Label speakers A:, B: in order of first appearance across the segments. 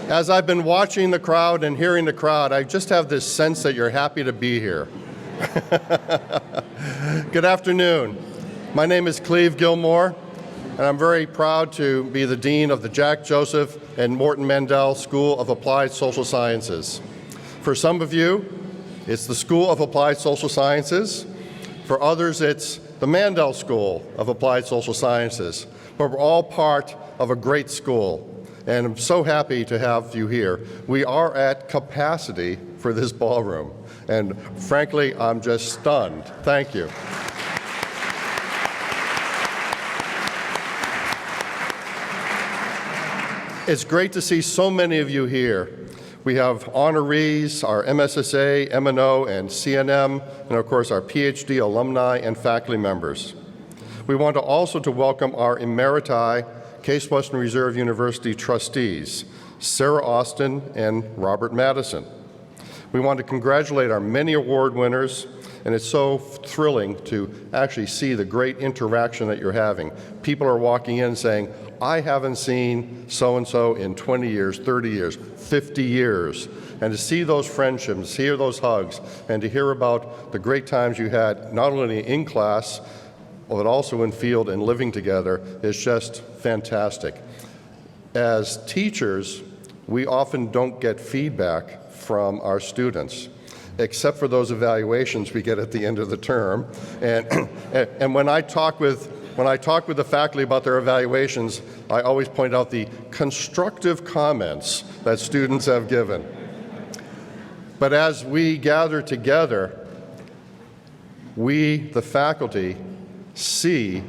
A: As I've been watching the crowd and hearing the crowd, I just have this sense that you're happy to be here. Good afternoon. My name is Cleve Gilmore, and I'm very proud to be the Dean of the Jack Joseph and Morton Mandel School of Applied Social Sciences. For some of you, it's the School of Applied Social Sciences. For others, it's the Mandel School of Applied Social Sciences. But we're all part of a great school. And I'm so happy to have you here. We are at capacity for this ballroom. And frankly, I'm just stunned. Thank you. It's great to see so many of you here. We have honorees, our MSSA, M&O, and CNM, and of course our PhD alumni and faculty members. We want to also welcome our emeriti, Case Western Reserve University trustees, Sarah Austin and Robert Madison. We want to congratulate our many award winners, and it's so thrilling to actually see the great interaction that you're having. People are walking in saying, I haven't seen so-and-so in 20 years, 30 years, 50 years. And to see those friendships, to hear those hugs, and to hear about the great times you had, not only in class, but also in field and living together, is just fantastic. As teachers, we often don't get feedback from our students, except for those evaluations we get at the end of the term. And when I talk with the faculty about their evaluations, I always point out the constructive comments that students have given. But as we gather together, we, the faculty, see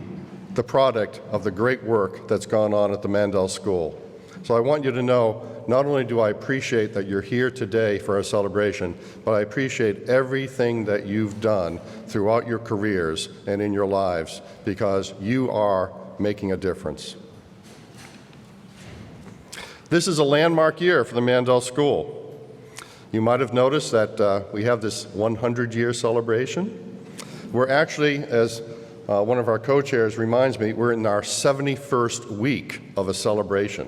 A: the product of the great work that's gone on at the Mandel School. So I want you to know, not only do I appreciate that you're here today for our celebration, but I appreciate everything that you've done throughout your careers and in your lives, because you are making a difference. This is a landmark year for the Mandel School. You might have noticed that we have this 100-year celebration. We're actually, as one of our co-chairs reminds me, we're in our 71st week of a celebration,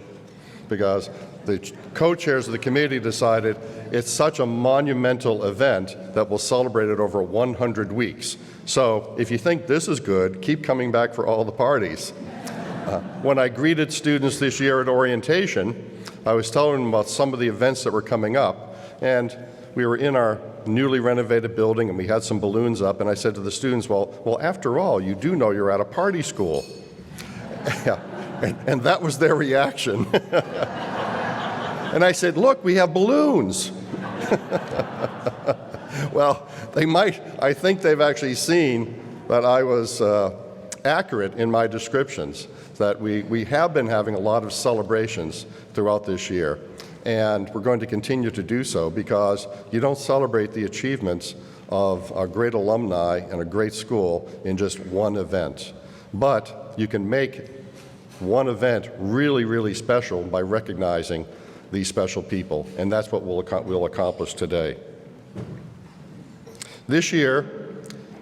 A: because the co-chairs of the committee decided it's such a monumental event that we'll celebrate it over 100 weeks. So if you think this is good, keep coming back for all the parties. When I greeted students this year at orientation, I was telling them about some of the events that were coming up, and we were in our newly renovated building and we had some balloons up, and I said to the students, well, after all, you do know you're at a party school. And that was their reaction. And I said, look, we have balloons. Well, I think they've actually seen that I was accurate in my descriptions, that we have been having a lot of celebrations throughout this year. And we're going to continue to do so, because you don't celebrate the achievements of a great alumni and a great school in just one event. But you can make one event really, really special by recognizing these special people, and that's what we'll accomplish today. This year,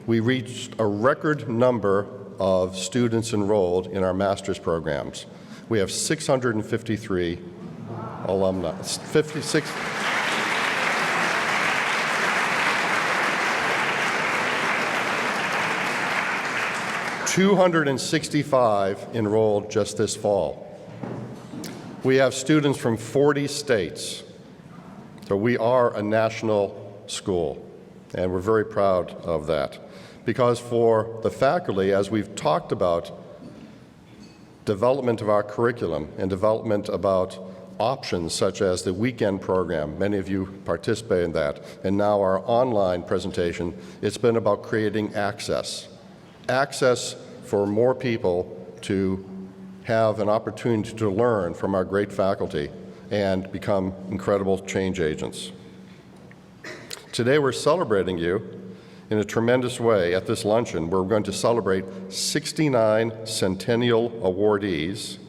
A: we reached a record number of students enrolled in our master's programs. We have 653 alumni, 56. 265 enrolled just this fall. We have students from 40 states. So we are a national school, and we're very proud of that. Because for the faculty, as we've talked about development of our curriculum and development about options such as the weekend program, many of you participate in that, and now our online presentation, it's been about creating access for more people to have an opportunity to learn from our great faculty and become incredible change agents. Today we're celebrating you in a tremendous way at this luncheon, where we're going to celebrate 69 Centennial awardees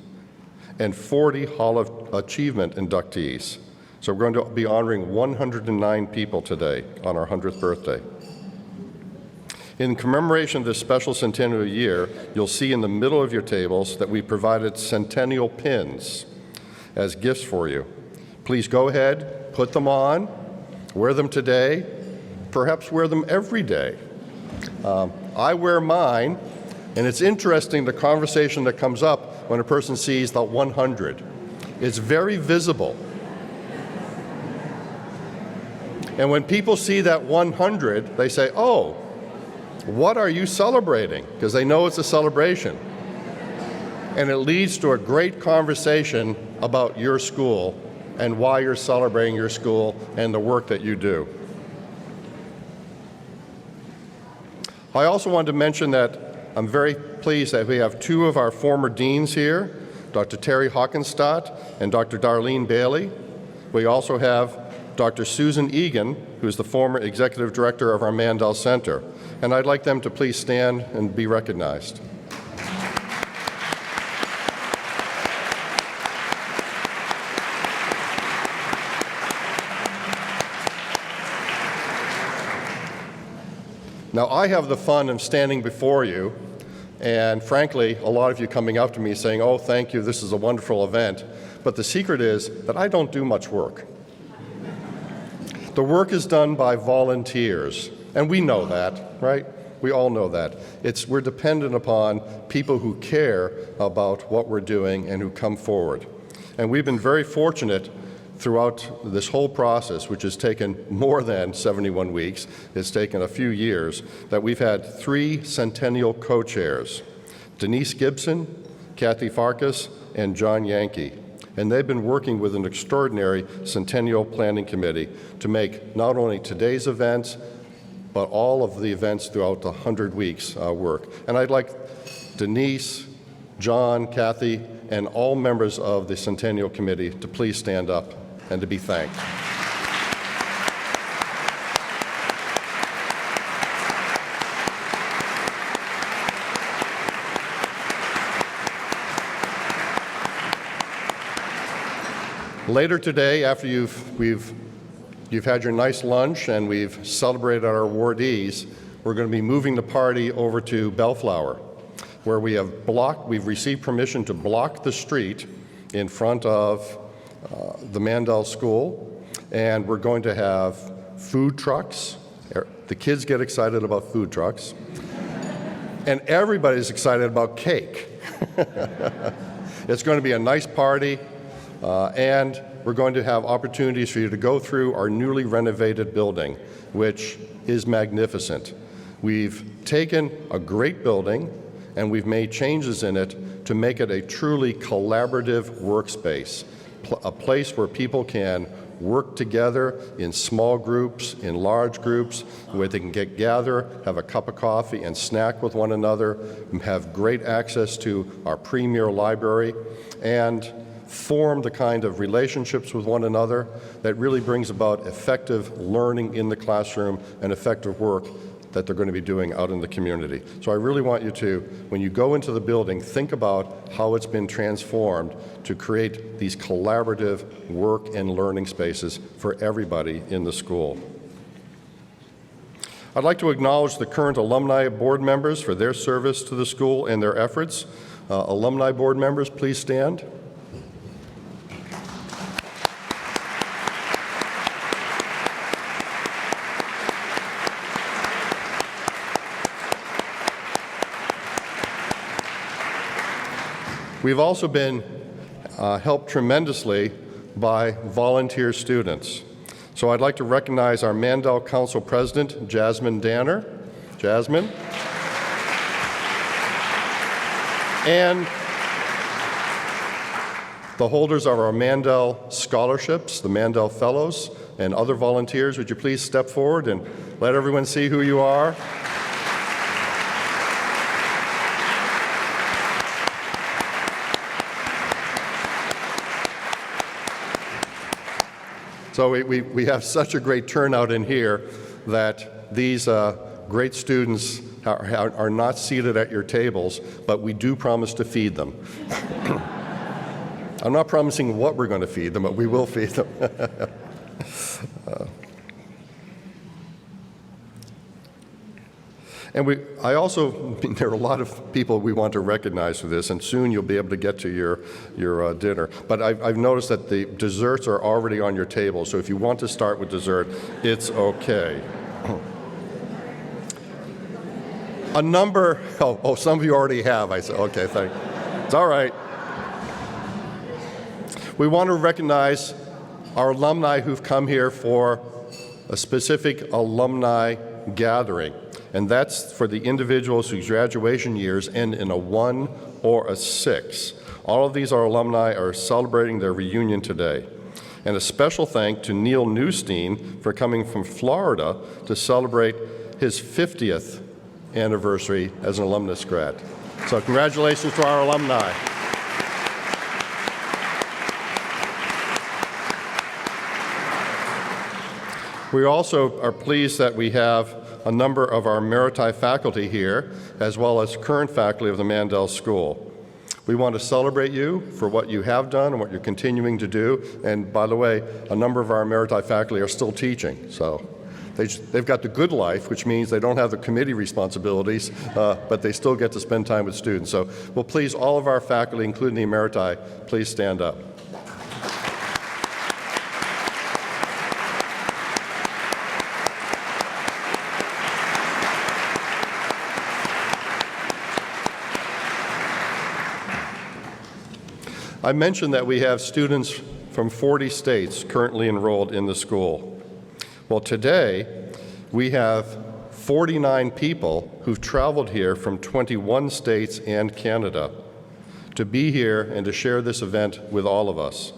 A: and 40 Hall of Achievement inductees. So we're going to be honoring 109 people today on our 100th birthday. In commemoration of this special centennial year, you'll see in the middle of your tables that we provided centennial pins as gifts for you. Please go ahead, put them on, wear them today, perhaps wear them every day. I wear mine, and it's interesting the conversation that comes up when a person sees the 100. It's very visible. And when people see that 100, they say, oh, what are you celebrating? Because they know it's a celebration. And it leads to a great conversation about your school and why you're celebrating your school and the work that you do. I also wanted to mention that I'm very pleased that we have two of our former deans here, Dr. Terry Hockenstadt and Dr. Darlene Bailey. We also have Dr. Susan Egan, who's the former executive director of our Mandel Center. And I'd like them to please stand and be recognized. Now, I have the fun of standing before you, and frankly, a lot of you coming up to me saying, oh, thank you, this is a wonderful event. But the secret is that I don't do much work. The work is done by volunteers, and we know that, right? We all know that. We're dependent upon people who care about what we're doing and who come forward. And we've been very fortunate throughout this whole process, which has taken more than 71 weeks, it's taken a few years, that we've had 3 Centennial co-chairs, Denise Gibson, Kathy Farkas, and John Yankee. And they've been working with an extraordinary Centennial Planning Committee to make not only today's events, but all of the events throughout the 100 weeks work. And I'd like Denise, John, Kathy, and all members of the Centennial Committee to please stand up and to be thanked. Later today, after you've had your nice lunch and we've celebrated our awardees, we're going to be moving the party over to Bellflower, where we've received permission to block the street in front of the Mandel School, and we're going to have food trucks. The kids get excited about food trucks, and everybody's excited about cake. It's going to be a nice party. And we're going to have opportunities for you to go through our newly renovated building, which is magnificent. We've taken a great building and we've made changes in it to make it a truly collaborative workspace, a place where people can work together in small groups, in large groups, where they can gather, have a cup of coffee and snack with one another, and have great access to our premier library, and form the kind of relationships with one another that really brings about effective learning in the classroom and effective work that they're going to be doing out in the community. So I really want you to, when you go into the building, think about how it's been transformed to create these collaborative work and learning spaces for everybody in the school. I'd like to acknowledge the current alumni board members for their service to the school and their efforts. Alumni board members, please stand. We've also been helped tremendously by volunteer students. So I'd like to recognize our Mandel Council President, Jasmine Danner. Jasmine. And the holders of our Mandel scholarships, the Mandel Fellows, and other volunteers. Would you please step forward and let everyone see who you are? So we have such a great turnout in here that these great students are not seated at your tables, but we do promise to feed them. I'm not promising what we're going to feed them, but we will feed them. And there are a lot of people we want to recognize for this, and soon you'll be able to get to your dinner. But I've noticed that the desserts are already on your table, so if you want to start with dessert, it's okay. Some of you already have. I said, okay, thank you. It's all right. We want to recognize our alumni who've come here for a specific alumni gathering. And that's for the individuals whose graduation years end in a 1 or a 6. All of these alumni are celebrating their reunion today. And a special thank to Neil Newstein for coming from Florida to celebrate his 50th anniversary as an alumnus grad. So congratulations to our alumni. We also are pleased that we have a number of our emeriti faculty here, as well as current faculty of the Mandel School. We want to celebrate you for what you have done and what you're continuing to do. And by the way, a number of our emeriti faculty are still teaching. So they've got the good life, which means they don't have the committee responsibilities, but they still get to spend time with students. So will please all of our faculty, including the emeriti, please stand up. I mentioned that we have students from 40 states currently enrolled in the school. Well, today we have 49 people who've traveled here from 21 states and Canada to be here and to share this event with all of us.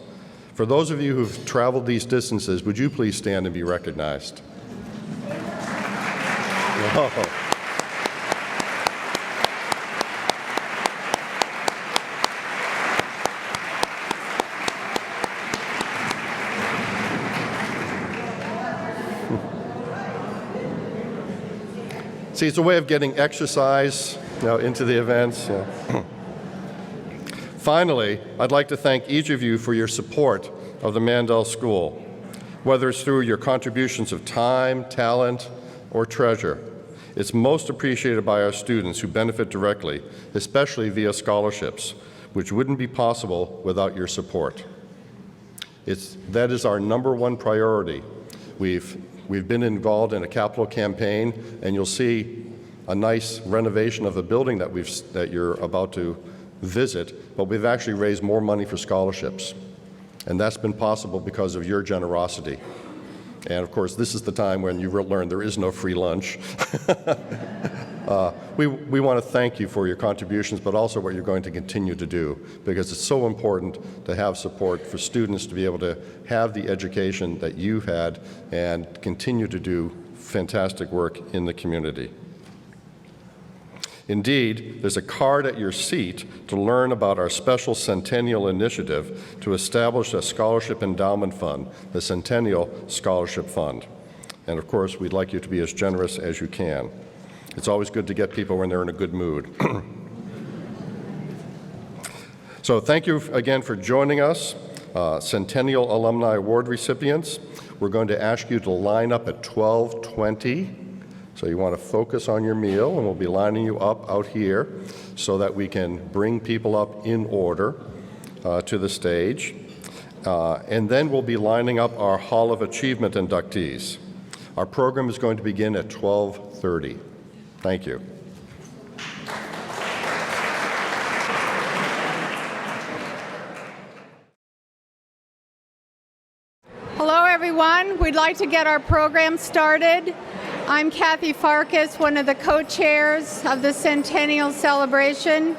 A: For those of you who've traveled these distances, would you please stand and be recognized? Whoa. See, it's a way of getting exercise, into the events. Finally, I'd like to thank each of you for your support of the Mandel School, whether it's through your contributions of time, talent, or treasure. It's most appreciated by our students who benefit directly, especially via scholarships, which wouldn't be possible without your support. That is our number one priority. We've been involved in a capital campaign, and you'll see a nice renovation of the building that you're about to visit, but we've actually raised more money for scholarships. And that's been possible because of your generosity. And of course, this is the time when you will learn there is no free lunch. We want to thank you for your contributions, but also what you're going to continue to do, because it's so important to have support for students to be able to have the education that you've had and continue to do fantastic work in the community. Indeed, there's a card at your seat to learn about our special Centennial initiative to establish a scholarship endowment fund, the Centennial Scholarship Fund. And of course, we'd like you to be as generous as you can. It's always good to get people when they're in a good mood. So thank you again for joining us, Centennial Alumni Award recipients. We're going to ask you to line up at 12:20. So you want to focus on your meal, and we'll be lining you up out here so that we can bring people up in order to the stage. And then we'll be lining up our Hall of Achievement inductees. Our program is going to begin at 12:30. Thank you.
B: Hello, everyone. We'd like to get our program started. I'm Kathy Farkas, one of the co-chairs of the Centennial Celebration.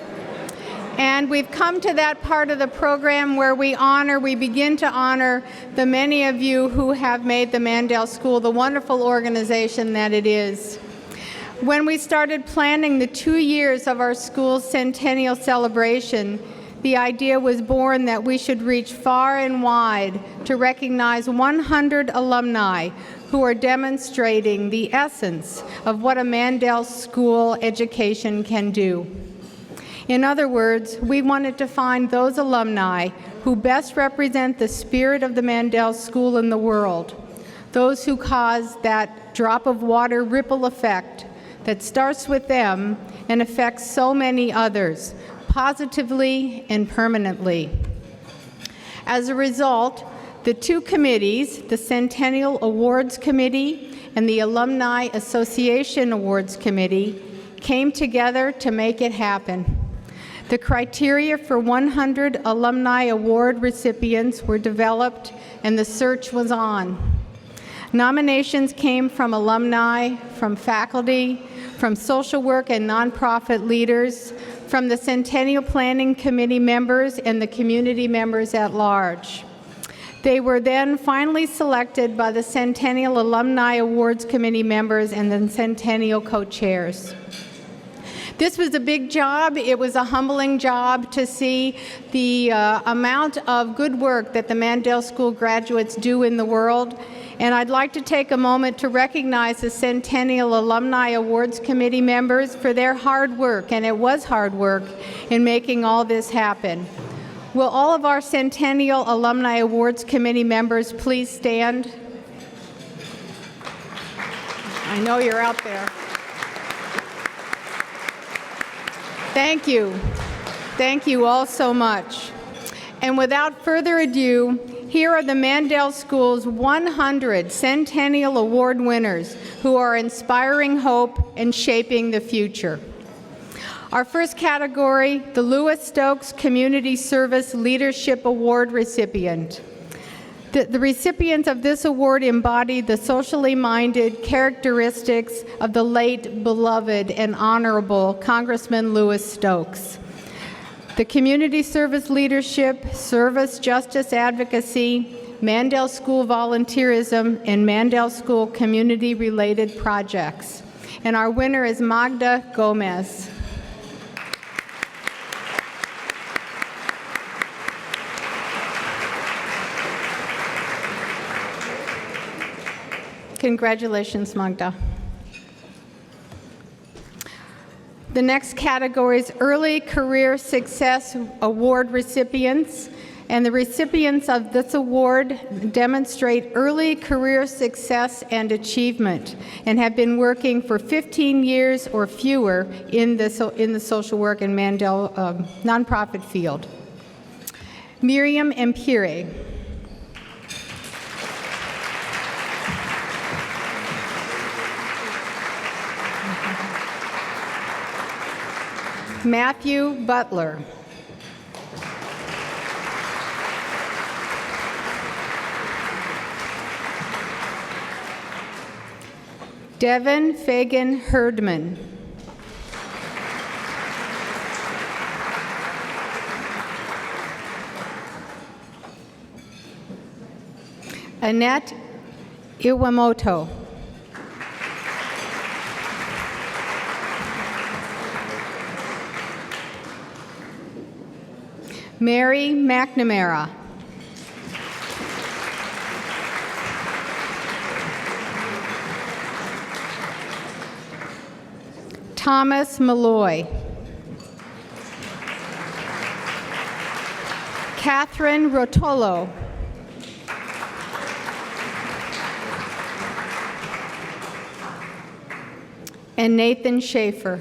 B: And we've come to that part of the program where we begin to honor the many of you who have made the Mandel School the wonderful organization that it is. When we started planning the 2 years of our school's Centennial Celebration, the idea was born that we should reach far and wide to recognize 100 alumni who are demonstrating the essence of what a Mandel School education can do. In other words, we wanted to find those alumni who best represent the spirit of the Mandel School in the world, those who cause that drop of water ripple effect that starts with them and affects so many others, positively and permanently. As a result, the two committees, the Centennial Awards Committee and the Alumni Association Awards Committee, came together to make it happen. The criteria for 100 Alumni Award recipients were developed, and the search was on. Nominations came from alumni, from faculty, from social work and nonprofit leaders, from the Centennial Planning Committee members and the community members at large. They were then finally selected by the Centennial Alumni Awards Committee members and the Centennial co-chairs. This was a big job. It was a humbling job to see the amount of good work that the Mandel School graduates do in the world. And I'd like to take a moment to recognize the Centennial Alumni Awards Committee members for their hard work, and it was hard work, in making all this happen. Will all of our Centennial Alumni Awards Committee members please stand? I know you're out there. Thank you. Thank you all so much. And without further ado, here are the Mandel School's 100 Centennial Award winners who are inspiring hope and shaping the future. Our first category, the Lewis Stokes Community Service Leadership Award recipient. The recipients of this award embody the socially minded characteristics of the late, beloved, and honorable Congressman Lewis Stokes. The community service leadership, service justice advocacy, Mandel School volunteerism, and Mandel School community-related projects. And our winner is Magda Gomez. Congratulations, Magda. The next category is Early Career Success Award recipients, and the recipients of this award demonstrate early career success and achievement and have been working for 15 years or fewer in the social work and Mandel nonprofit field. Miriam Empire. Matthew Butler. Devin Fagan Herdman. Annette Iwamoto. Mary McNamara. Thomas Malloy. Catherine Rotolo. And Nathan Schaefer.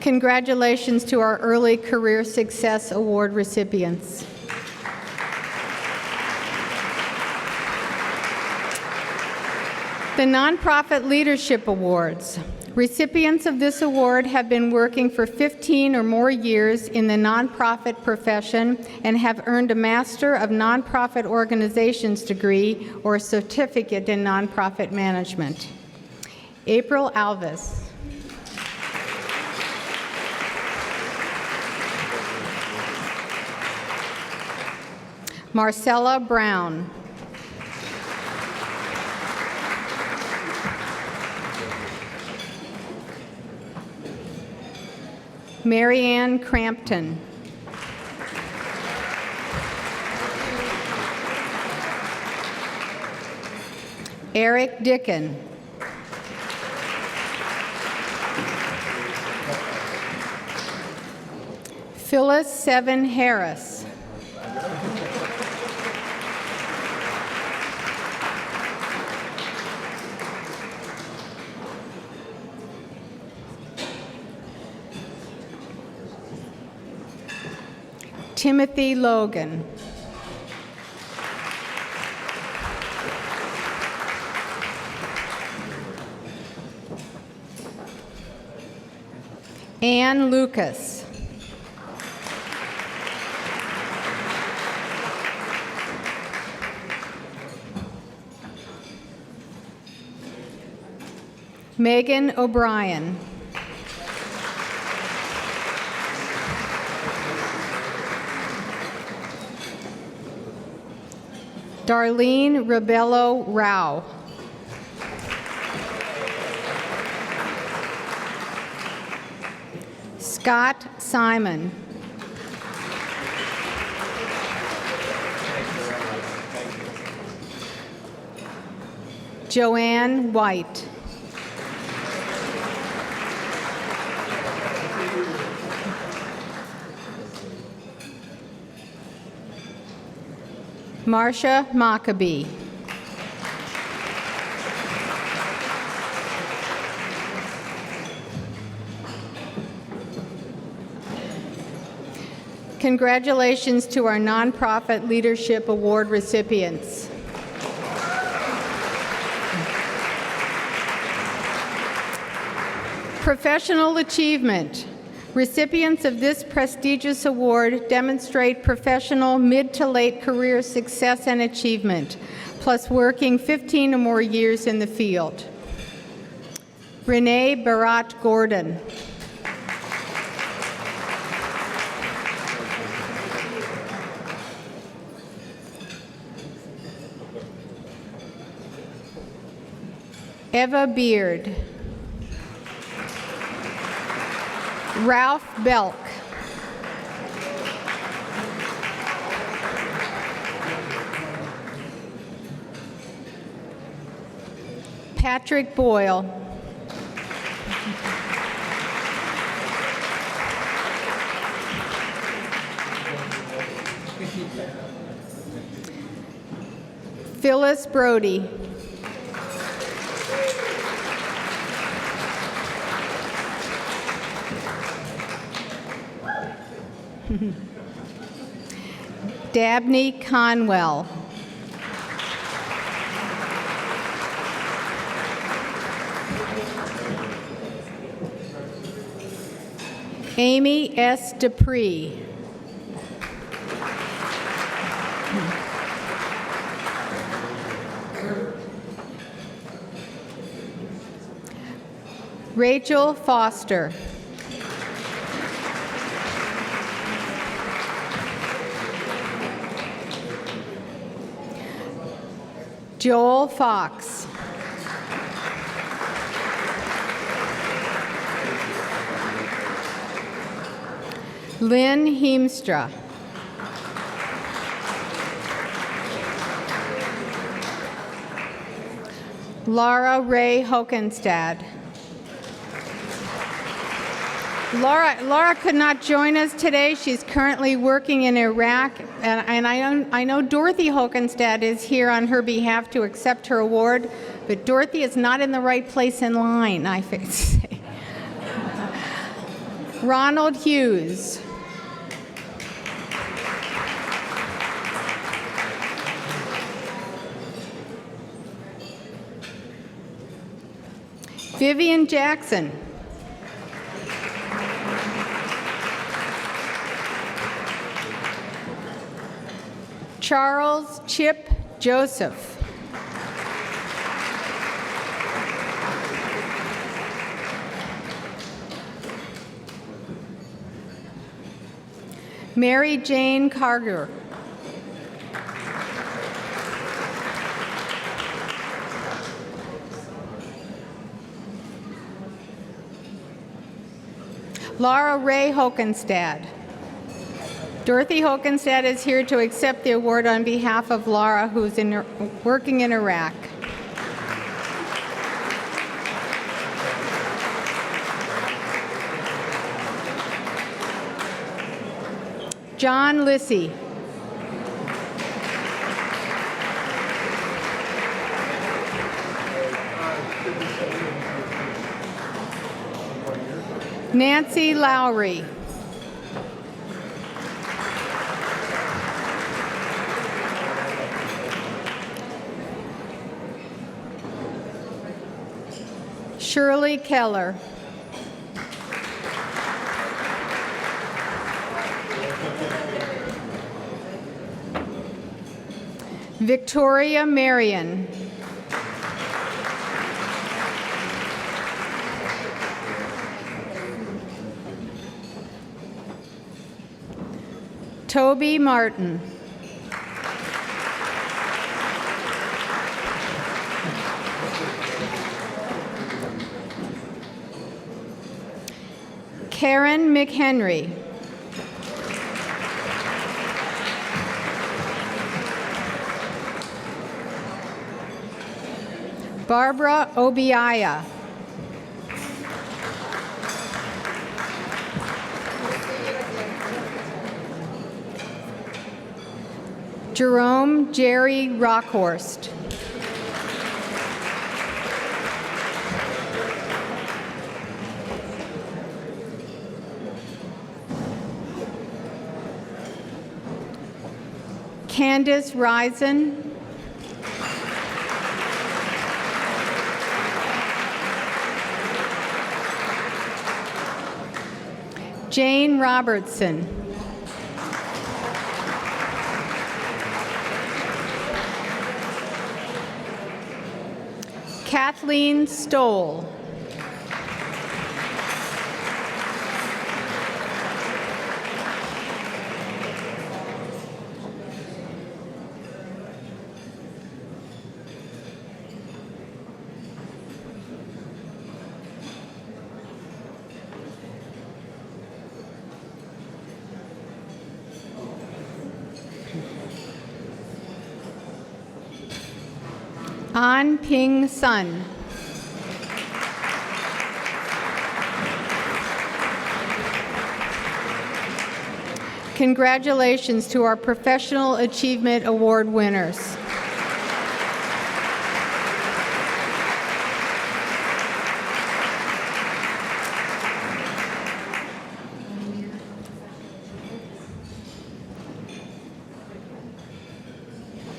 B: Congratulations to our Early Career Success Award recipients. The Nonprofit Leadership Awards. Recipients of this award have been working for 15 or more years in the nonprofit profession and have earned a Master of Nonprofit Organizations degree or a certificate in nonprofit management. April Alvis. Marcella Brown. Marianne Crampton. Eric Dicken. Phyllis Seven Harris. Timothy Logan. Ann Lucas. Megan O'Brien. Darlene Rebello Rao. Scott Simon. Joanne White. Marcia Maccabee. Congratulations to our Nonprofit Leadership Award recipients. Professional achievement. Recipients of this prestigious award demonstrate professional mid to late career success and achievement, plus working 15 or more years in the field. Renee Barat Gordon. Eva Beard. Ralph Belk. Patrick Boyle. Phyllis Brody. Dabney Conwell. Amy S. Dupree. Rachel Foster. Joel Fox. Lynn Heemstra. Laura Ray Hokenstad. Laura could not join us today. She's currently working in Iraq, and I know Dorothy Hokenstad is here on her behalf to accept her award, but Dorothy is not in the right place in line, I say. Ronald Hughes. Vivian Jackson. Charles Chip Joseph. Mary Jane Carger. Laura Ray Hokenstad. Dorothy Hokenstad is here to accept the award on behalf of Laura, who's working in Iraq. John Lissy. Nancy Lowry. Shirley Keller. Victoria Marion. Toby Martin. Karen McHenry. Barbara Obiaya. Jerome Jerry Rockhorst. Candace Risen. Jane Robertson. Kathleen Stoll. An Ping Sun. Congratulations to our Professional Achievement Award winners.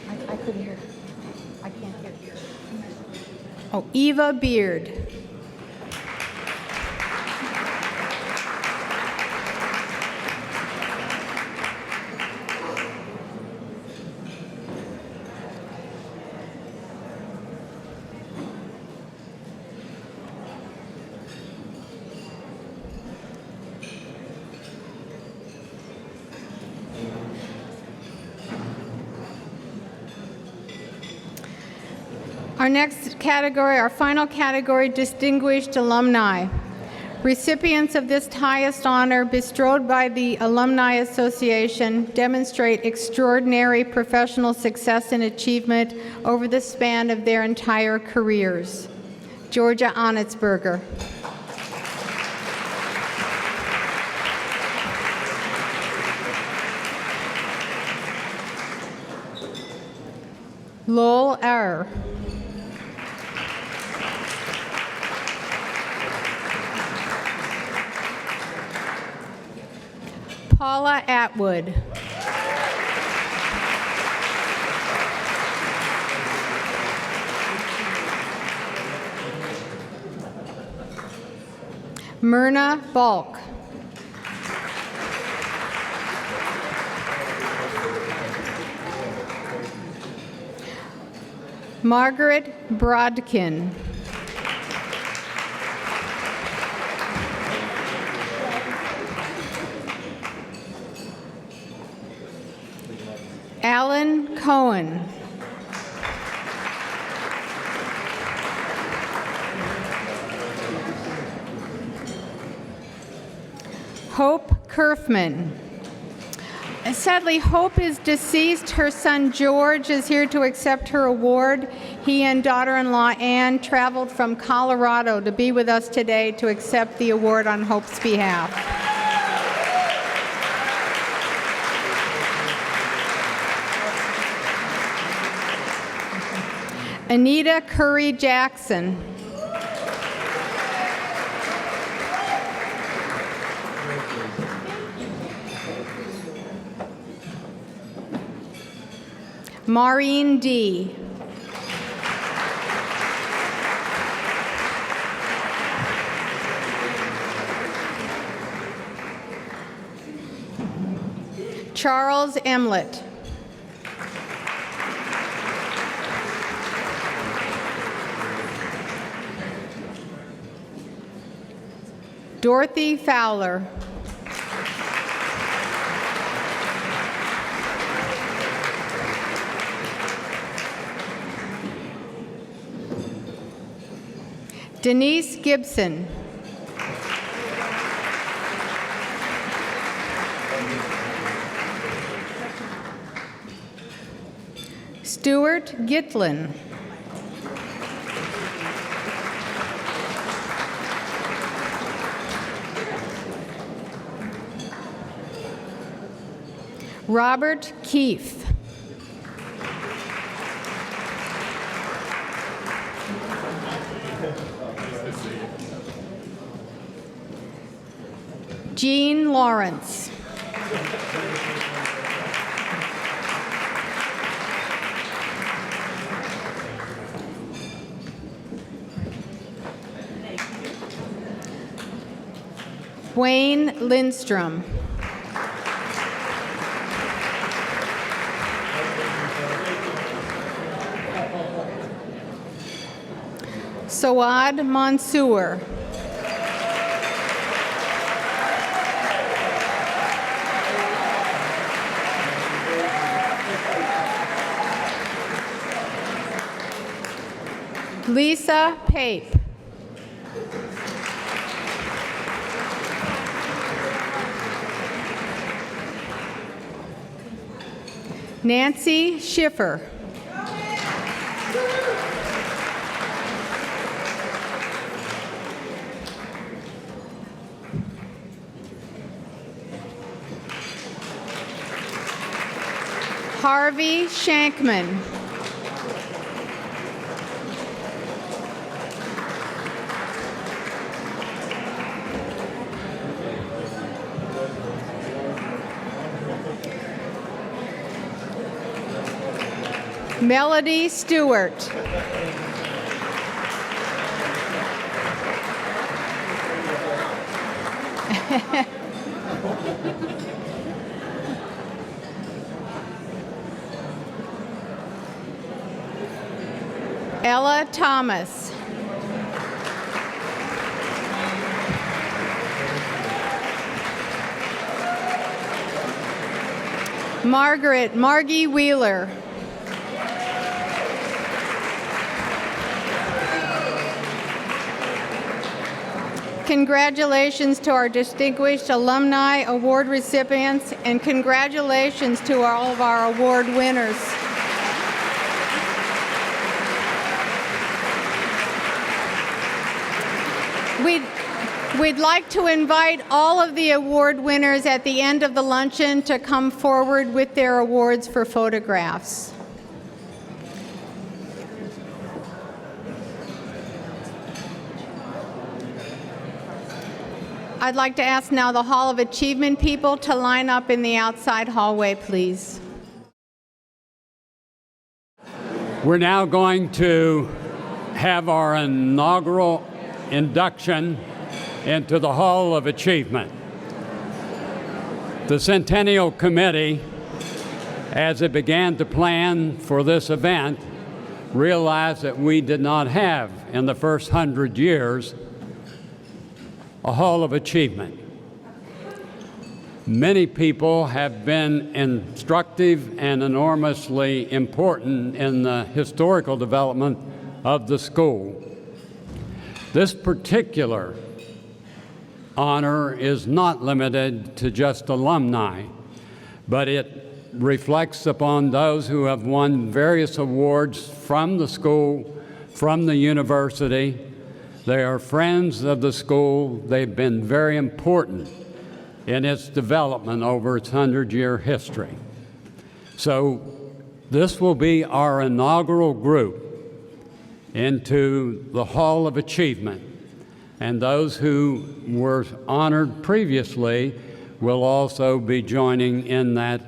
B: I couldn't hear. I can't hear. Oh, Eva Beard. Our next category, our final category, Distinguished Alumni. Recipients of this highest honor bestowed by the Alumni Association demonstrate extraordinary professional success and achievement over the span of their entire careers. Georgia Onitzberger. Lowell Err. Paula Atwood. Myrna Balk. Margaret Brodkin. Alan Cohen. Hope Kerfman. Sadly, Hope is deceased. Her son George is here to accept her award. He and daughter-in-law Anne traveled from Colorado to be with us today to accept the award on Hope's behalf. Anita Curry Jackson. Maureen D. Charles Emlett. Dorothy Fowler. Denise Gibson. Stuart Gitlin. Robert Keefe. Jean Lawrence. Wayne Lindstrom. Sawad Mansour. Lisa Pape. Nancy Schiffer. Harvey Shankman. Melody Stewart. Ella Thomas. Margie Wheeler. Congratulations to our distinguished alumni award recipients, and congratulations to all of our award winners. We'd like to invite all of the award winners at the end of the luncheon to come forward with their awards for photographs. I'd like to ask now the Hall of Achievement people to line up in the outside hallway, please.
C: We're now going to have our inaugural induction into the Hall of Achievement. The Centennial Committee, as it began to plan for this event, realized that we did not have, in the first 100 years, a Hall of Achievement. Many people have been instructive and enormously important in the historical development of the school. This particular honor is not limited to just alumni, but it reflects upon those who have won various awards from the school, from the university. They are friends of the school. They've been very important in its development over its 100-year history. So this will be our inaugural group into the Hall of Achievement. And those who were honored previously will also be joining in that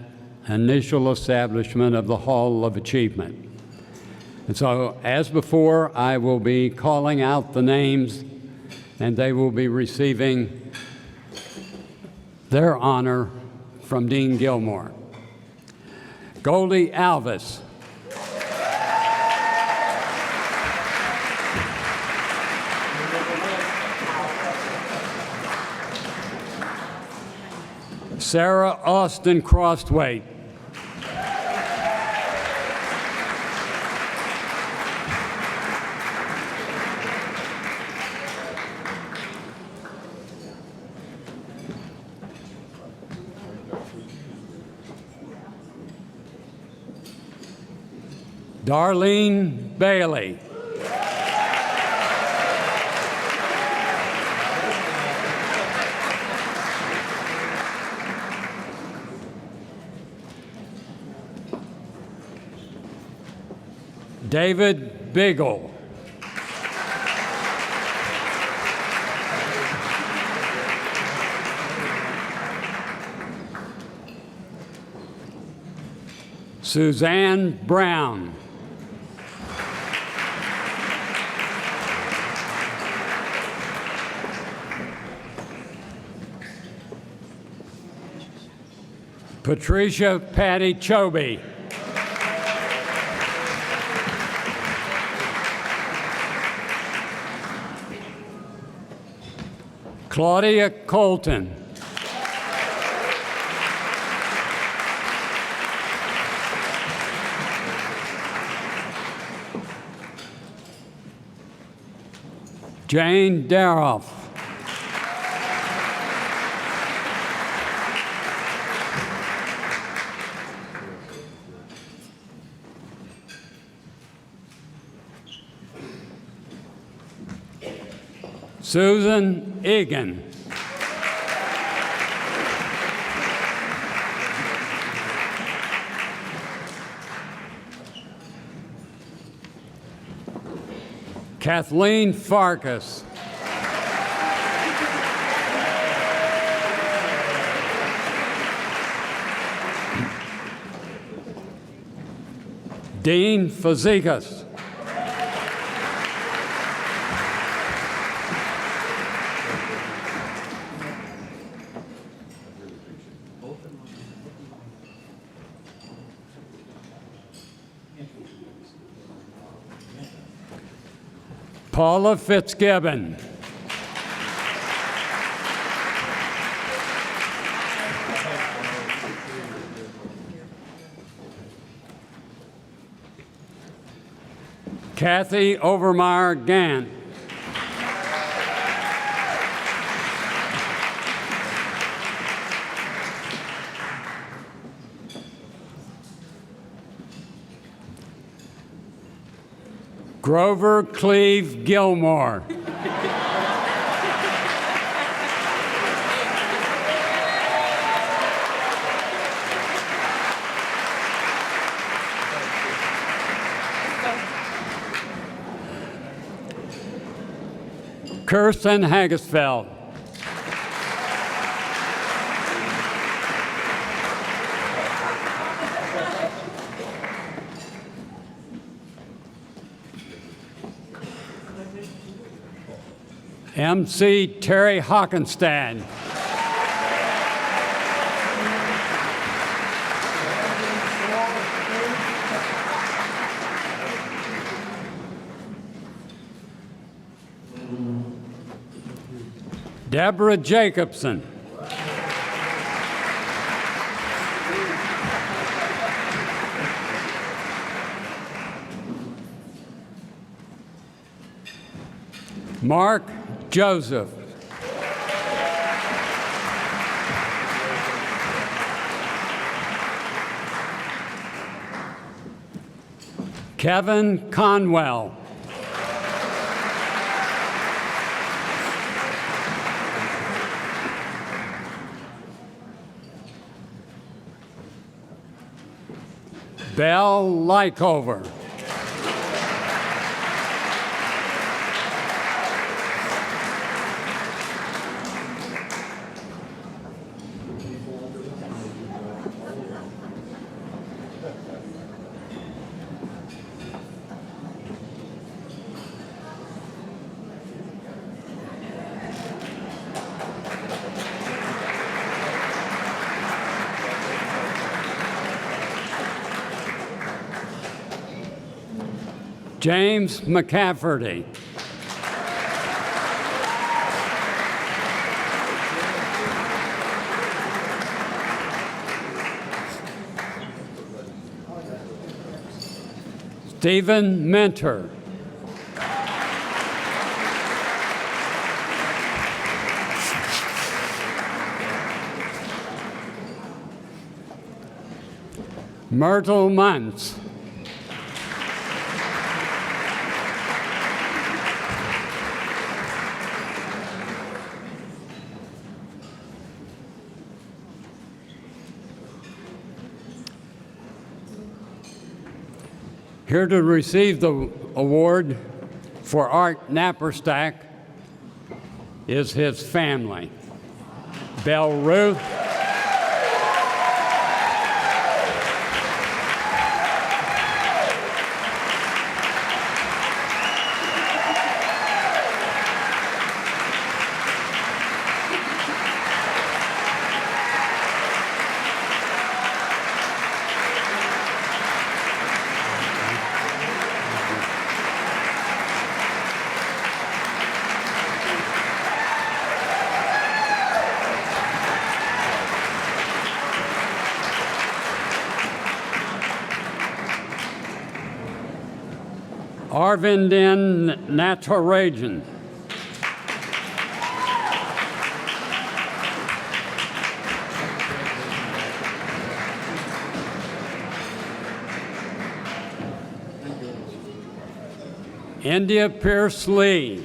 C: initial establishment of the Hall of Achievement. And so, as before, I will be calling out the names, and they will be receiving their honor from Dean Gilmore. Goldie Alvis. Sarah Austin Crostwaite. Darlene Bailey. David Beagle. Suzanne Brown. Patricia Patty Chobe. Claudia Colton. Jane Daroff. Susan Egan. Kathleen Farkas. Dean Fazekas. Paula Fitzgibbon. Kathy Overmeyer Gant. Grover Cleve Gilmore. Kirsten Haggisfeld. MC Terry Hockenstad. Deborah Jacobson. Mark Joseph. Kevin Conwell. Belle Lykover. James McCafferty. Stephen Mentor. Myrtle Muntz. Here to receive the award for Art Napperstack is his family. Belle Ruth, Arvinden Natarajan. India Pierce Lee.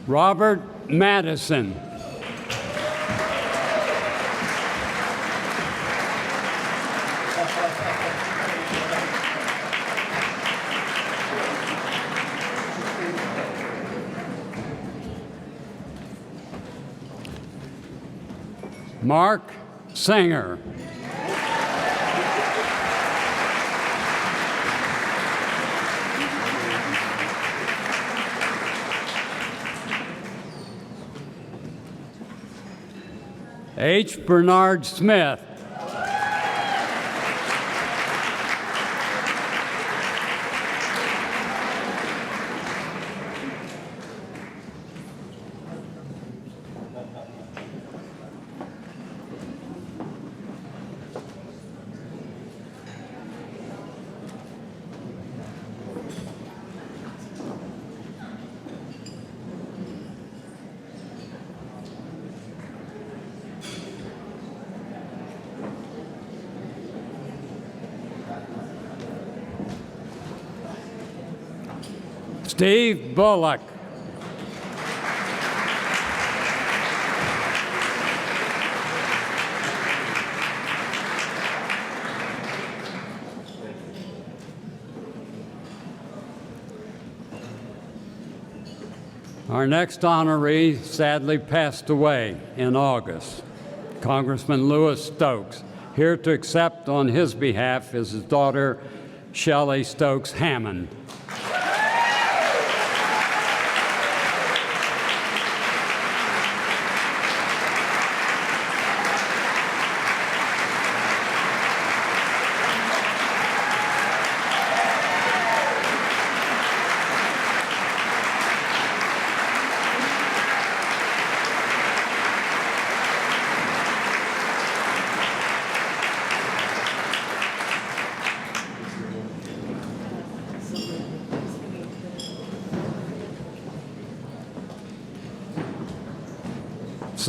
C: Robert Madison. Mark Singer. H. Bernard Smith. Steve Bullock. Our next honoree sadly passed away in August, Congressman Louis Stokes. Here to accept on his behalf is his daughter, Shelley Stokes Hammond.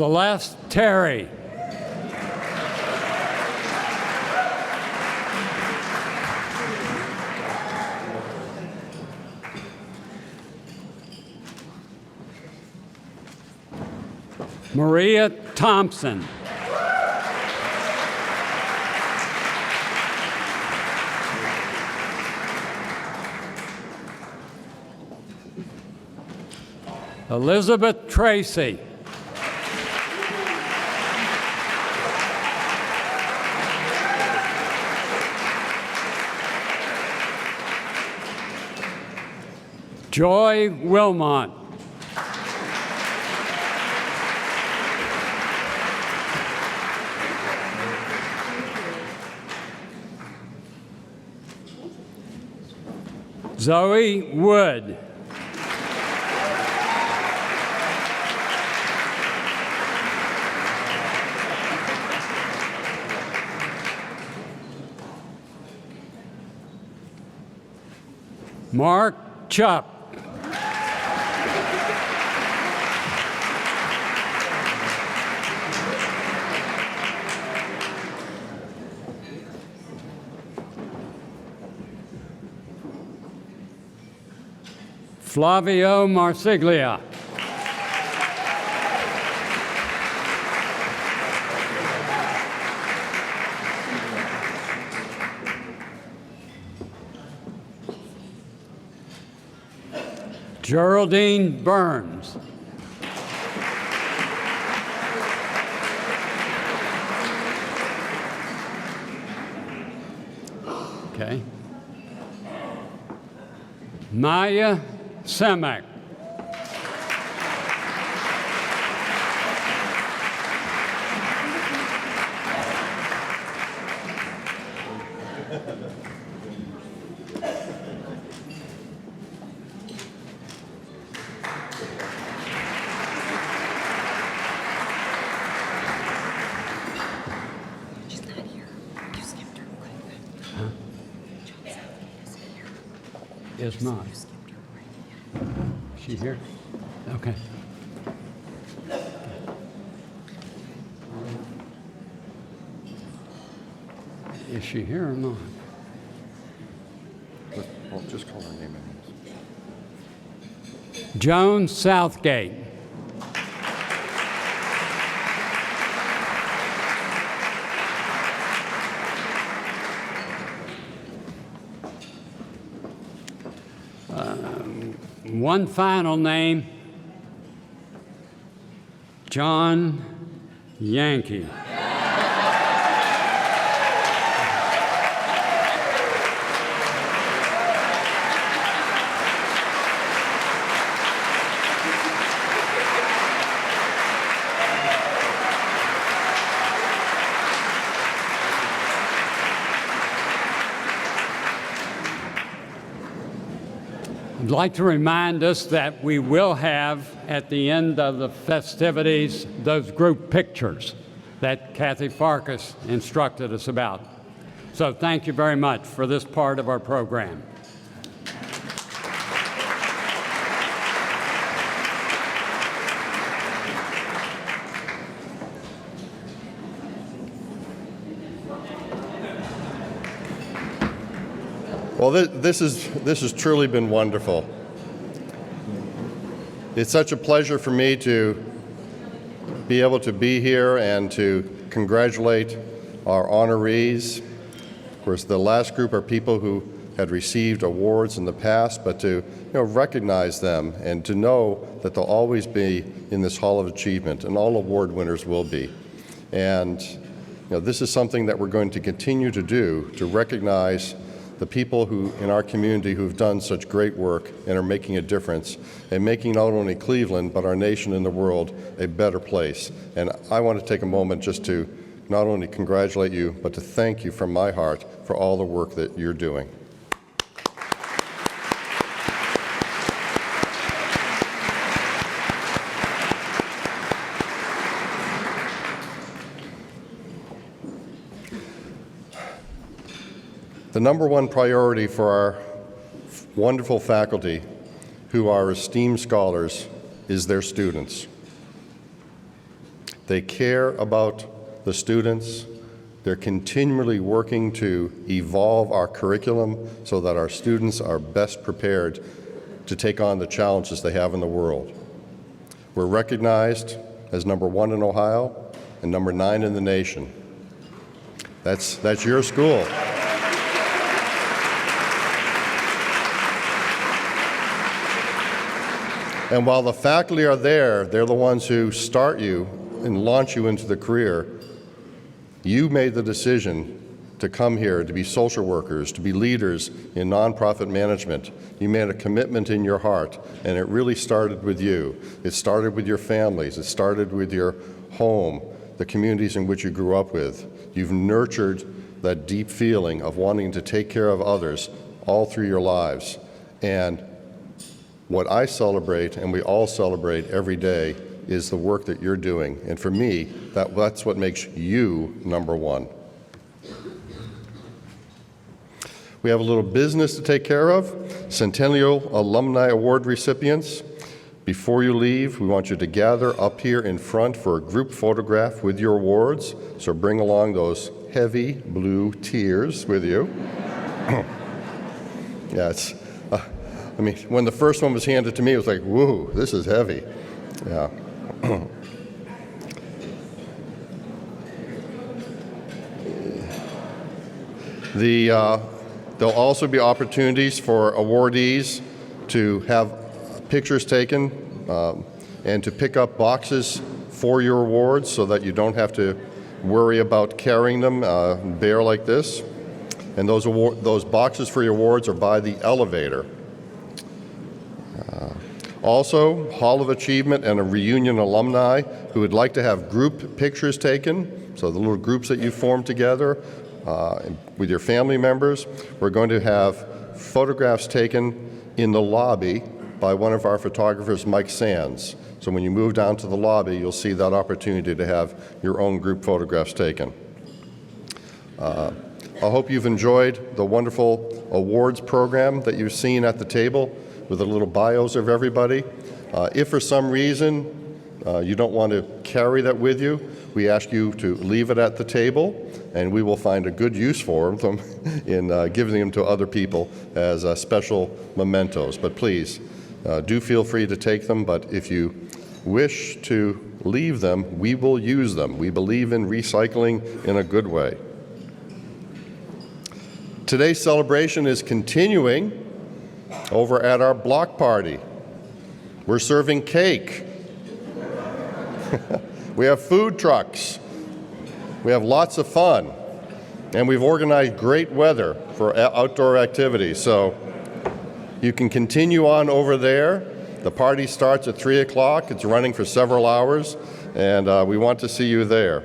C: Celeste Terry. Maria Thompson. Elizabeth Tracy. Joy Wilmot. Zoe Wood. Mark Chupp. Flavio Marsiglia. Geraldine Burns. Okay. Maya Semek.
D: She's not here. You skipped her.
C: Is not. She here? Okay. Is she here or not?
A: Well, just call her name.
C: Joan Southgate. One final name, John Yankee. I'd like to remind us that we will have, at the end of the festivities, those group pictures that Kathy Farkas instructed us about. So thank you very much for this part of our program.
A: Well, this has truly been wonderful. It's such a pleasure for me to be able to be here and to congratulate our honorees. Of course, the last group are people who had received awards in the past, but to recognize them and to know that they'll always be in this Hall of Achievement, and all award winners will be. And this is something that we're going to continue to do, to recognize the people who in our community who've done such great work and are making a difference and making not only Cleveland but our nation and the world a better place. And I want to take a moment just to not only congratulate you, but to thank you from my heart for all the work that you're doing. The number one priority for our wonderful faculty, who are esteemed scholars, is their students. They care about the students. They're continually working to evolve our curriculum so that our students are best prepared to take on the challenges they have in the world. We're recognized as number 1 in Ohio and number 9 in the nation. That's your school. And while the faculty are there, they're the ones who start you and launch you into the career. You made the decision to come here to be social workers, to be leaders in nonprofit management. You made a commitment in your heart, and it really started with you. It started with your families. It started with your home, the communities in which you grew up with. You've nurtured that deep feeling of wanting to take care of others all through your lives. And what I celebrate, and we all celebrate every day, is the work that you're doing. And for me, that's what makes you number one. We have a little business to take care of. Centennial Alumni Award recipients, before you leave, we want you to gather up here in front for a group photograph with your awards. So bring along those heavy blue tears with you. Yeah, I mean, when the first one was handed to me, it was like, whoa, this is heavy. Yeah. There'll also be opportunities for awardees to have pictures taken and to pick up boxes for your awards so that you don't have to worry about carrying them bare like this. And those boxes for your awards are by the elevator. Also, Hall of Achievement and a reunion alumni who would like to have group pictures taken, so the little groups that you form together with your family members, we're going to have photographs taken in the lobby by one of our photographers, Mike Sands. So when you move down to the lobby, you'll see that opportunity to have your own group photographs taken. I hope you've enjoyed the wonderful awards program that you've seen at the table with the little bios of everybody. If for some reason you don't want to carry that with you, we ask you to leave it at the table, and we will find a good use for them in giving them to other people as special mementos. But please, do feel free to take them, but if you wish to leave them, we will use them. We believe in recycling in a good way. Today's celebration is continuing over at our block party. We're serving cake. We have food trucks. We have lots of fun. And we've organized great weather for outdoor activities. So you can continue on over there. The party starts at 3 o'clock. It's running for several hours, and we want to see you there.